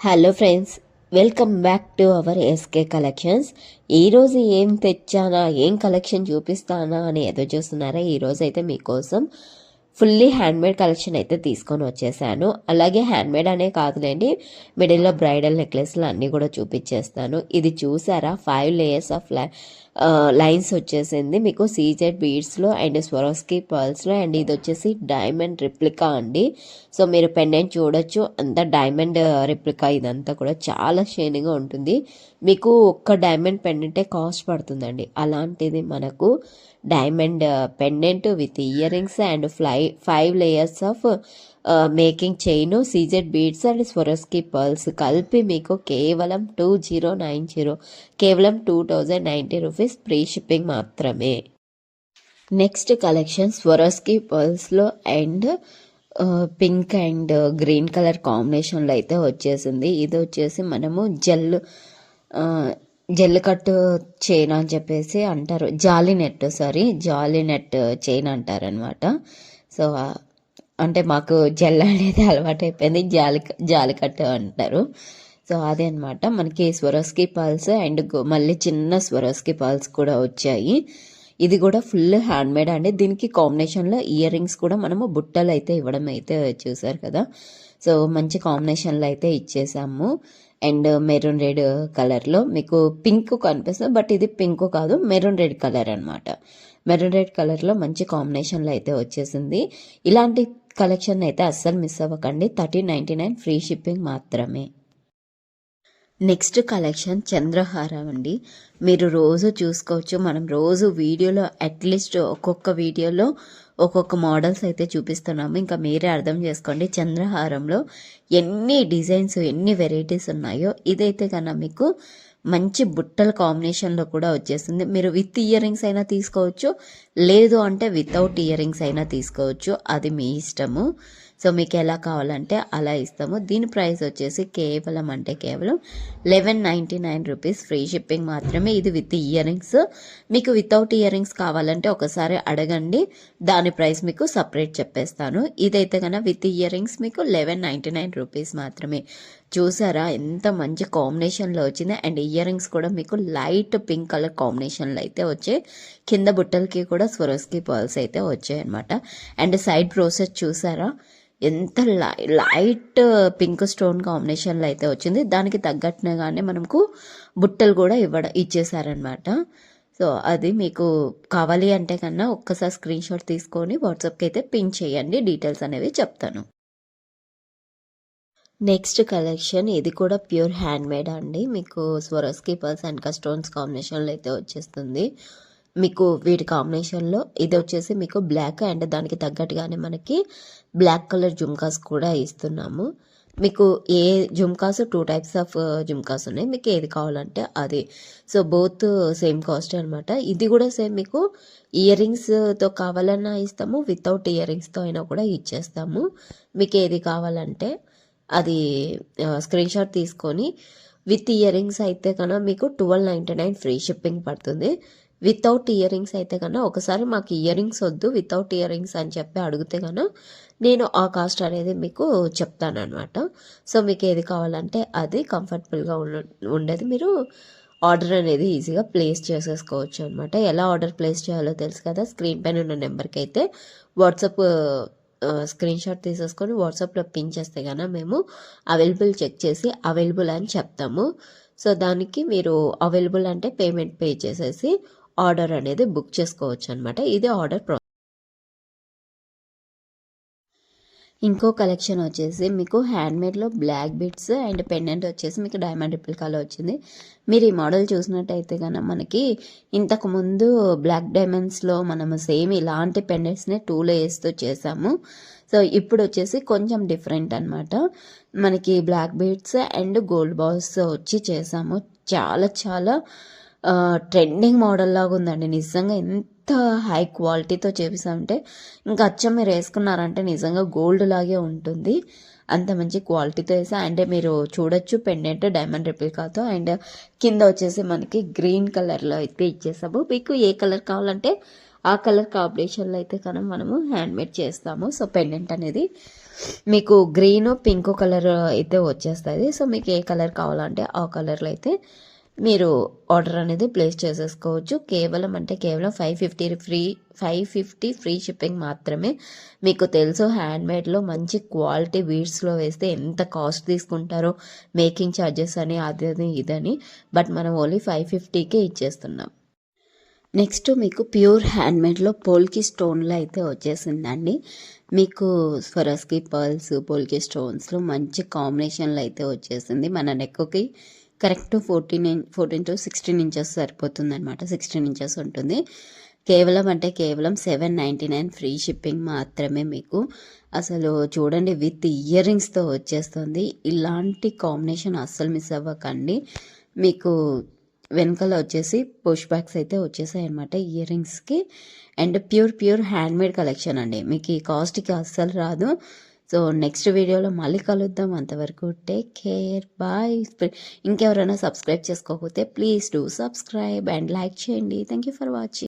Hello friends, welcome back to our SK collections. ఈరోజు ఏం తెచ్చానా, ఏం కలెక్షన్ చూపిస్తానా అని ఎదురు చూస్తున్నారా? ఈరోజు అయితే మీకోసం ఫుల్లీ హ్యాండ్మేడ్ కలెక్షన్ అయితే తీసుకొని వచ్చేసాను. అలాగే హ్యాండ్మేడ్ అనే కాదులేండి, మిడిల్లో బ్రైడల్ నెక్లెస్లు అన్నీ కూడా చూపించేస్తాను. ఇది చూసారా, 5 లేయర్స్ ఆఫ్ లైన్స్ వచ్చేసింది మీకు సీజెడ్ బీడ్స్లో అండ్ స్వరోస్కి పర్ల్స్లో. అండ్ ఇది వచ్చేసి డైమండ్ రిప్లికా అండి. సో మీరు పెండెంట్ చూడొచ్చు, అంతా డైమండ్ రిప్లికా. ఇదంతా కూడా చాలా షైనింగ్గా ఉంటుంది. మీకు ఒక్క డైమండ్ పెండెంటే కాస్ట్ పడుతుందండి. అలాంటిది మనకు diamond pendant with earrings and 5 layers of making chain, CZ beads and Swarovski pearls కలిపి మీకు కేవలం 2090, కేవలం 2090 రూపీస్ ఫ్రీ షిప్పింగ్ మాత్రమే. నెక్స్ట్ కలెక్షన్ స్వరోస్కి పర్ల్స్లో and pink and green colour కాంబినేషన్లో అయితే వచ్చేసింది. ఇది వచ్చేసి మనము జెల్ కట్ చైన్ అని చెప్పేసి అంటారు, జాలీ నెట్ చైన్ అంటారు అనమాట. సో అంటే మాకు జెల్ అనేది అలవాటు అయిపోయింది, జాలి కట్ అంటారు. సో అదే అనమాట. మనకి స్వరోస్కి పర్ల్స్ అండ్ మళ్ళీ చిన్న స్వరోస్కి పర్ల్స్ కూడా వచ్చాయి. ఇది కూడా ఫుల్ హ్యాండ్మేడ్ అండి. దీనికి కాంబినేషన్లో ఇయర్ రింగ్స్ కూడా మనము బుట్టలు అయితే ఇవ్వడం అయితే చూసారు కదా. సో మంచి కాంబినేషన్లో అయితే ఇచ్చేసాము. అండ్ మెరూన్ రెడ్ కలర్లో మీకు పింక్ కనిపిస్తుంది, బట్ ఇది పింక్ కాదు, మెరూన్ రెడ్ కలర్ అనమాట. మెరూన్ రెడ్ కలర్లో మంచి కాంబినేషన్లో అయితే వచ్చేసింది. ఇలాంటి కలెక్షన్ అయితే అస్సలు మిస్ అవ్వకండి. 1399 ఫ్రీ షిప్పింగ్ మాత్రమే. నెక్స్ట్ కలెక్షన్ చంద్రహారం అండి. మీరు రోజు చూసుకోవచ్చు, మనం రోజు వీడియోలో అట్లీస్ట్ ఒక్కొక్క వీడియోలో ఒక్కొక్క మోడల్స్ అయితే చూపిస్తున్నాము. ఇంకా మీరే అర్థం చేసుకోండి చంద్రహారంలో ఎన్ని డిజైన్స్, ఎన్ని వెరైటీస్ ఉన్నాయో. ఇదైతే కన్నా మీకు మంచి బుట్టల కాంబినేషన్లో కూడా వచ్చేసింది. మీరు విత్ ఇయర్ రింగ్స్ అయినా తీసుకోవచ్చు, లేదు అంటే వితౌట్ ఇయర్ రింగ్స్ అయినా తీసుకోవచ్చు, అది మీ ఇష్టము. సో మీకు ఎలా కావాలంటే అలా ఇస్తాము. దీని ప్రైస్ వచ్చేసి కేవలం 1199 రూపీస్ ఫ్రీ షిప్పింగ్ మాత్రమే. ఇది విత్ ఇయర్ రింగ్స్. మీకు వితౌట్ ఇయర్ రింగ్స్ కావాలంటే ఒకసారి అడగండి, దాని ప్రైస్ మీకు సపరేట్ చెప్పేస్తాను. ఇదైతే కన్నా విత్ ఇయర్ రింగ్స్ మీకు 1199 రూపీస్ మాత్రమే. చూసారా ఎంత మంచి కాంబినేషన్లో వచ్చింది. అండ్ ఇయర్ రింగ్స్ కూడా మీకు లైట్ పింక్ కలర్ కాంబినేషన్లో అయితే వచ్చాయి. కింద బుట్టలకి కూడా స్వరోస్కి పర్ల్స్ అయితే వచ్చాయి అనమాట. అండ్ సైడ్ ప్రోసెస్ చూసారా, ఎంత లైట్ పింక్ స్టోన్ కాంబినేషన్లో అయితే వచ్చింది. దానికి తగ్గట్టుగానే మనకు బుట్టలు కూడా ఇచ్చేసారనమాట. సో అది మీకు కావాలి అంటే కన్నా ఒక్కసారి స్క్రీన్ షాట్ తీసుకొని వాట్సాప్కి అయితే పిన్ చేయండి, డీటెయిల్స్ అనేవి చెప్తాను. నెక్స్ట్ కలెక్షన్ ఇది కూడా ప్యూర్ హ్యాండ్మేడ్ అండి. మీకు స్వరోస్కి పర్ల్స్ అండ్ స్టోన్స్ కాంబినేషన్లో అయితే వచ్చేస్తుంది. మీకు వీటి కాంబినేషన్లో ఇది వచ్చేసి మీకు బ్లాక్ అండ్ దానికి తగ్గట్టుగానే మనకి బ్లాక్ కలర్ జుమ్కాస్ కూడా ఇస్తున్నాము. మీకు ఏ జుమ్కాస్ 2 టైప్స్ ఆఫ్ జుమ్కాస్ ఉన్నాయి, మీకు ఏది కావాలంటే అది. సో బోత్ సేమ్ కాస్ట్ అనమాట. ఇది కూడా సేమ్, మీకు ఇయర్ రింగ్స్తో కావాలన్నా ఇస్తాము, వితౌట్ ఇయర్ రింగ్స్తో అయినా కూడా ఇచ్చేస్తాము. మీకు ఏది కావాలంటే అది స్క్రీన్ షాట్ తీసుకొని విత్ ఇయర్ రింగ్స్ అయితే కన్నా మీకు 1299 ఫ్రీ షిప్పింగ్ పడుతుంది. వితౌట్ ఇయర్ రింగ్స్ అయితే కన్నా ఒకసారి మాకు ఇయర్ రింగ్స్ వద్దు, వితౌట్ ఇయర్ రింగ్స్ అని చెప్పి అడిగితే కన్నా నేను ఆ కాస్ట్ అనేది మీకు చెప్తాను అనమాట. సో మీకు ఏది కావాలంటే అది కంఫర్టబుల్గా ఉండేది మీరు ఆర్డర్ అనేది ఈజీగా ప్లేస్ చేసేసుకోవచ్చు అనమాట. ఎలా ఆర్డర్ ప్లేస్ చేయాలో తెలుసు కదా, స్క్రీన్ పైన ఉన్న నెంబర్కి అయితే వాట్సాప్ స్క్రీన్ షాట్ తీసేసుకొని వాట్సాప్లో పిన్ చేస్తే కన్నా మేము అవైలబుల్ చెక్ చేసి అవైలబుల్ అని చెప్తాము. సో దానికి మీరు అవైలబుల్ అంటే పేమెంట్ పే చేసేసి ఆర్డర్ అనేది బుక్ చేసుకోవచ్చు అనమాట. ఇది ఆర్డర్ ఇంకో కలెక్షన్ వచ్చేసి మీకు హ్యాండ్మేడ్లో బ్లాక్ బిట్స్ అండ్ పెండెంట్ వచ్చేసి మీకు డైమండ్ రిప్లికాలో వచ్చింది. మీరు ఈ మోడల్ చూసినట్టయితే కన్నా మనకి ఇంతకుముందు బ్లాక్ డైమండ్స్లో మనము సేమ్ ఇలాంటి పెండెంట్స్ని 2 లేయర్స్తో చేసాము. సో ఇప్పుడు వచ్చేసి కొంచెం డిఫరెంట్ అనమాట. మనకి black beads and gold balls వచ్చి చేసాము. చాలా చాలా ట్రెండింగ్ మోడల్ లాగా ఉందండి. నిజంగా ఎంత హై క్వాలిటీతో చేపిస్తామంటే ఇంకా అచ్చం మీరు వేసుకున్నారంటే నిజంగా గోల్డ్ లాగే ఉంటుంది. అంత మంచి క్వాలిటీతో వేసా. అంటే మీరు చూడొచ్చు పెండెంట్ డైమండ్ రిప్లికాతో. అండ్ కింద వచ్చేసి మనకి గ్రీన్ కలర్లో అయితే ఇచ్చేసాము. మీకు ఏ కలర్ కావాలంటే ఆ కలర్ కాంబినేషన్లో అయితే కనుక మనము హ్యాండ్మేడ్ చేస్తాము. సో పెండెంట్ అనేది మీకు గ్రీన్ పింక్ కలర్ అయితే వచ్చేస్తుంది. సో మీకు ఏ కలర్ కావాలంటే ఆ కలర్లో అయితే మీరు ఆర్డర్ అనేది ప్లేస్ చేసేసుకోవచ్చు. కేవలం 550 ఫ్రీ షిప్పింగ్ మాత్రమే. మీకు తెలుసు హ్యాండ్మేడ్లో మంచి క్వాలిటీ బీడ్స్లో వేస్తే ఎంత కాస్ట్ తీసుకుంటారో, మేకింగ్ ఛార్జెస్ అని అదని ఇదని, బట్ మనం ఓన్లీ 550కే ఇచ్చేస్తున్నాం. నెక్స్ట్ మీకు ప్యూర్ హ్యాండ్మేడ్లో పోల్కి స్టోన్లో అయితే వచ్చేసిందండి. మీకు స్వరస్కి పర్ల్స్ పోల్కి స్టోన్స్లో మంచి కాంబినేషన్లో అయితే వచ్చేసింది. మన నెక్కి కరెక్ట్ 14 to 16 ఇంచెస్ సరిపోతుంది అనమాట. 16 ఇంచెస్ ఉంటుంది. కేవలం 799 ఫ్రీ షిప్పింగ్ మాత్రమే. మీకు అసలు చూడండి విత్ ఇయర్ రింగ్స్తో వచ్చేస్తుంది. ఇలాంటి కాంబినేషన్ అస్సలు మిస్ అవ్వకండి. మీకు వెనకాల వచ్చేసి పుష్ బ్యాక్స్ అయితే వచ్చేసాయి అనమాట ఇయర్ రింగ్స్కి. అండ్ ప్యూర్ హ్యాండ్మేడ్ కలెక్షన్ అండి. మీకు ఈ కాస్ట్కి అస్సలు రాదు. సో నెక్స్ట్ వీడియోలో మళ్ళీ కలుద్దాం. అంతవరకు టేక్ కేర్, బాయ్. ఇంకెవరైనా సబ్స్క్రైబ్ చేసుకోకపోతే please do subscribe and like చేయండి. Thank you for watching.